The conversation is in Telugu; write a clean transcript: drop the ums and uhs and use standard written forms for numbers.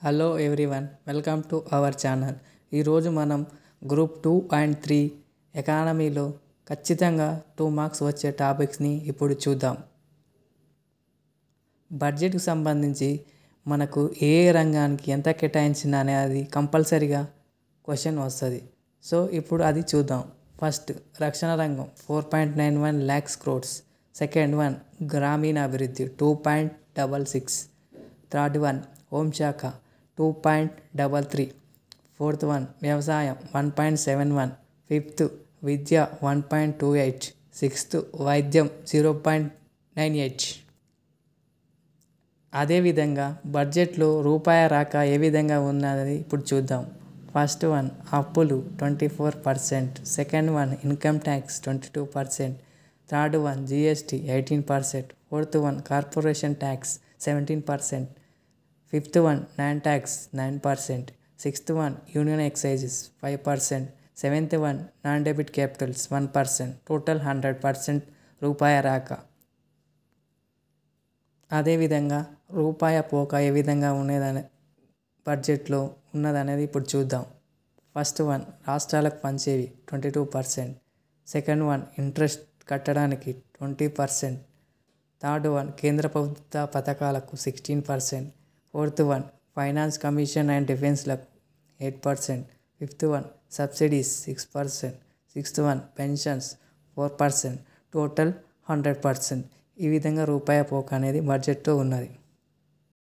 Hello everyone, welcome to our channel. ఈరోజు మనం గ్రూప్ 2 అండ్ 3 ఎకానమీలో ఖచ్చితంగా 2 మార్క్స్ వచ్చే టాపిక్స్ని ఇప్పుడు చూద్దాం. బడ్జెట్కి సంబంధించి మనకు ఏ రంగానికి ఎంత కేటాయించిన అనేది కంపల్సరీగా క్వశ్చన్ వస్తుంది. సో ఇప్పుడు అది చూద్దాం. ఫస్ట్ రక్షణ రంగం 4.91 lakhs crores. సెకండ్ వన్ గ్రామీణ అభివృద్ధి 2.66. థర్డ్ వన్ హోంశాఖ 2.33. ఫోర్త్ వన్ వ్యవసాయం 1.71. ఫిఫ్త్ విద్య 1.28. సిక్స్త్ వైద్యం 0.98. అదేవిధంగా బడ్జెట్లో రూపాయి రాక ఏ విధంగా ఉన్నది ఇప్పుడు చూద్దాం. ఫస్ట్ వన్ అప్పులు 24%. Second one income tax 22%. Third one GST 18%. Fourth one corporation tax 17%. Fifth one land tax 9%. Sixth one union exercises 5%. Seventh one non debit Capitals 1%. Total 100% రూపాయి రాక. అదేవిధంగా రూపాయి పోక ఏ విధంగా ఉండేదని బడ్జెట్లో ఉన్నదనేది ఇప్పుడు చూద్దాం. ఫస్ట్ వన్ రాష్ట్రాలకు పంచేవి 22%. సెకండ్ వన్ ఇంట్రెస్ట్ కట్టడానికి 20%. థర్డ్ వన్ కేంద్ర ప్రభుత్వ పథకాలకు 16%. Fourth one finance commission and డిఫెన్స్లకు 8%. Fifth one subsidies 6%. Sixth one pensions 4%. Total 100%. ఈ విధంగా రూపాయి పోక అనేది బడ్జెట్లో ఉన్నది.